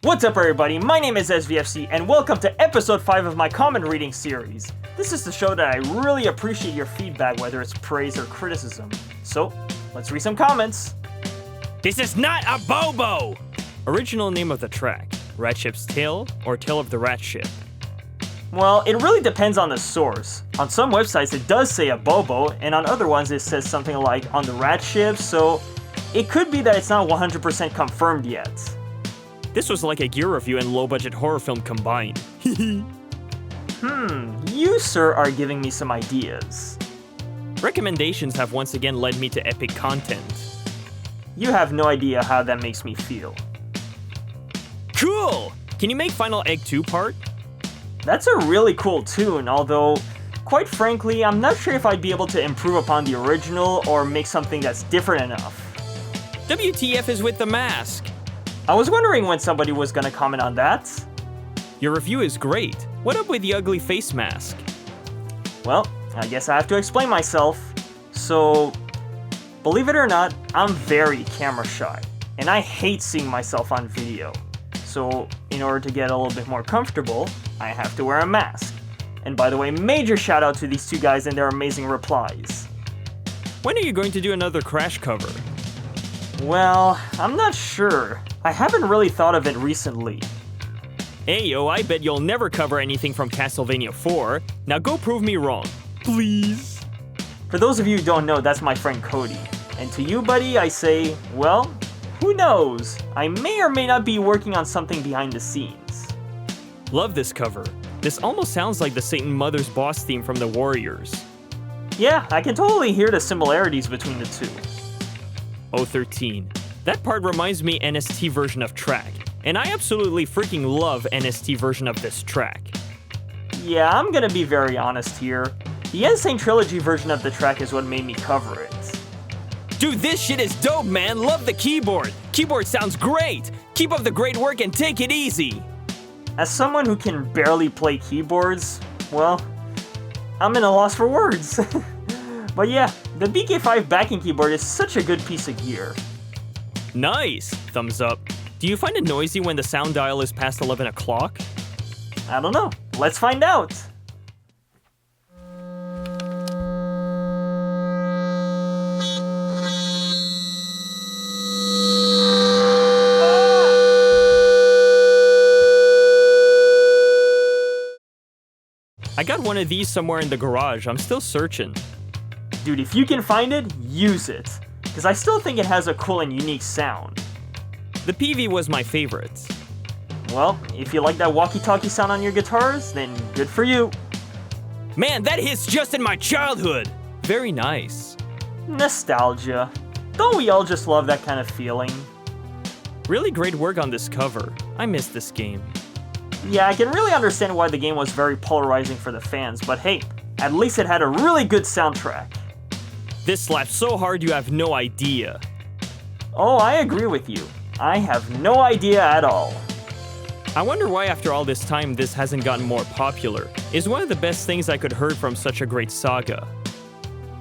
What's up everybody, my name is SVFC and welcome to episode 5 of my comment reading series. This is the show that I really appreciate your feedback, whether it's praise or criticism. So, let's read some comments. This is not a Bobo! Original name of the track, Rat Ship's Tale or Tale of the Rat Ship? Well, it really depends on the source. On some websites it does say a Bobo, and on other ones it says something like on the Rat Ship, so it could be that it's not 100% confirmed yet. This was like a gear review and low-budget horror film combined. You sir are giving me some ideas. Recommendations have once again led me to epic content. You have no idea how that makes me feel. Cool! Can you make Final Egg 2 part? That's a really cool tune, although, quite frankly, I'm not sure if I'd be able to improve upon the original or make something that's different enough. WTF is with the mask? I was wondering when somebody was gonna comment on that. Your review is great. What up with the ugly face mask? Well, I guess I have to explain myself. So, believe it or not, I'm very camera shy, and I hate seeing myself on video. So, in order to get a little bit more comfortable, I have to wear a mask. And by the way, major shout out to these two guys and their amazing replies. When are you going to do another Crash cover? Well, I'm not sure. I haven't really thought of it recently. Hey yo, I bet you'll never cover anything from Castlevania 4. Now go prove me wrong. Please. For those of you who don't know, that's my friend Cody. And to you, buddy, I say, well, who knows? I may or may not be working on something behind the scenes. Love this cover. This almost sounds like the Satan Mother's boss theme from the Warriors. Yeah, I can totally hear the similarities between the two. 013. That part reminds me NST version of track, and I absolutely freaking love NST version of this track. Yeah, I'm gonna be very honest here. The Insane Trilogy version of the track is what made me cover it. Dude, this shit is dope, man. Love the keyboard. Keyboard sounds great. Keep up the great work and take it easy. As someone who can barely play keyboards, well, I'm at a loss for words. But yeah, the BK5 backing keyboard is such a good piece of gear. Nice! Thumbs up. Do you find it noisy when the sound dial is past 11 o'clock? I don't know. Let's find out! I got one of these somewhere in the garage. I'm still searching. Dude, if you can find it, use it. Because I still think it has a cool and unique sound. The PV was my favorite. Well, if you like that walkie-talkie sound on your guitars, then good for you. Man, that hits just in my childhood! Very nice. Nostalgia. Don't we all just love that kind of feeling? Really great work on this cover. I miss this game. Yeah, I can really understand why the game was very polarizing for the fans, but hey, at least it had a really good soundtrack. This slaps so hard you have no idea. Oh, I agree with you. I have no idea at all. I wonder why after all this time this hasn't gotten more popular. It's one of the best things I could heard from such a great saga.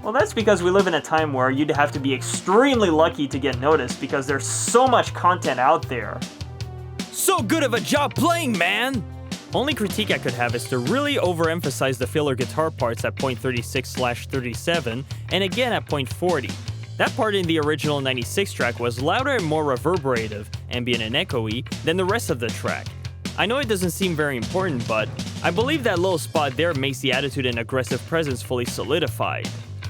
Well, that's because we live in a time where you'd have to be extremely lucky to get noticed because there's so much content out there. So good of a job playing, man! Only critique I could have is to really overemphasize the filler guitar parts at point 36/37 and again at point 40. That part in the original 96 track was louder and more reverberative, ambient and echoey, than the rest of the track. I know it doesn't seem very important, but I believe that little spot there makes the attitude and aggressive presence fully solidified.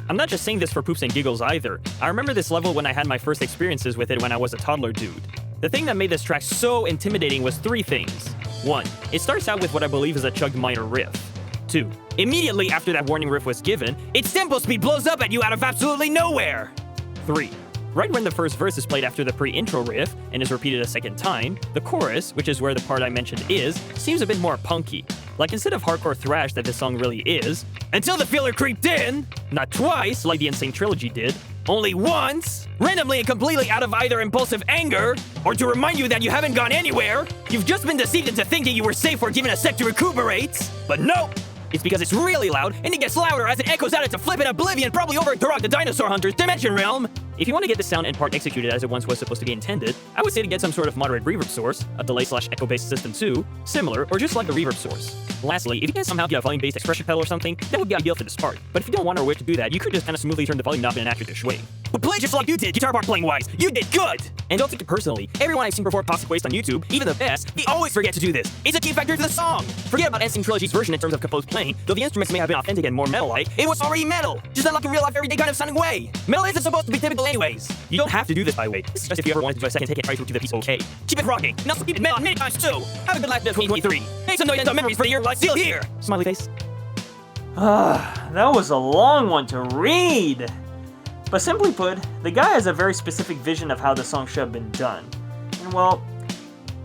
I'm not just saying this for poops and giggles either. I remember this level when I had my first experiences with it when I was a toddler dude. The thing that made this track so intimidating was three things. 1. It starts out with what I believe is a chugged minor riff. 2. Immediately after that warning riff was given, its tempo speed blows up at you out of absolutely nowhere! 3. Right when the first verse is played after the pre-intro riff, and is repeated a second time, the chorus, which is where the part I mentioned is, seems a bit more punky. Like instead of hardcore thrash that this song really is, until the filler creeped in, not twice like the Insane Trilogy did, only once, randomly and completely out of either impulsive anger, or to remind you that you haven't gone anywhere, you've just been deceived into thinking you were safe or given a sec to recuperate. But nope! It's because it's really loud, and it gets louder as it echoes out into flippin' oblivion, probably over Turok the Dinosaur Hunter's Dimension Realm. If you want to get the sound and part executed as it once was supposed to be intended, I would say to get some sort of moderate reverb source, a delay/echo-based system too, similar, or just like a reverb source. Lastly, if you can somehow get a volume-based expression pedal or something, that would be ideal for this part. But if you don't want or wish to do that, you could just kind of smoothly turn the volume knob in an accurate way. But play just like you did, guitar part playing wise. You did good! And don't take it personally. Everyone I've seen perform Toxic Waste on YouTube, even the best, they always forget to do this. It's a key factor to the song. Forget about NSYNC Trilogy's version in terms of composed playing. Though the instruments may have been authentic and more metal-like, it was already metal. Just not like a real-life, everyday kind of sounding way. Metal isn't supposed to be typical anyways. You don't have to do this, by the way. This is just if you ever wanted to do a second take and try to do the piece okay. Keep it rocking. And also keep it metal many times too. Have a good life in 2023. Make some noise and memories for the year like still here. Smiley face. That was a long one to read. But simply put, the guy has a very specific vision of how the song should have been done. And well,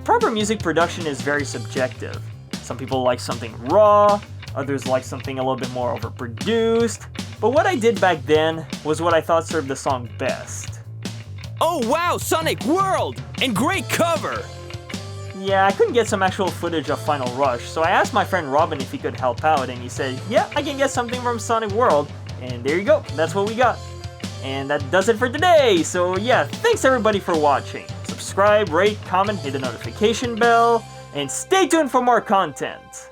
proper music production is very subjective. Some people like something raw, others like something a little bit more overproduced. But what I did back then was what I thought served the song best. Oh wow, Sonic World! And great cover! Yeah, I couldn't get some actual footage of Final Rush, so I asked my friend Robin if he could help out, and he said, yeah, I can get something from Sonic World. And there you go, that's what we got. And that does it for today, so yeah, thanks everybody for watching. Subscribe, rate, comment, hit the notification bell, and stay tuned for more content.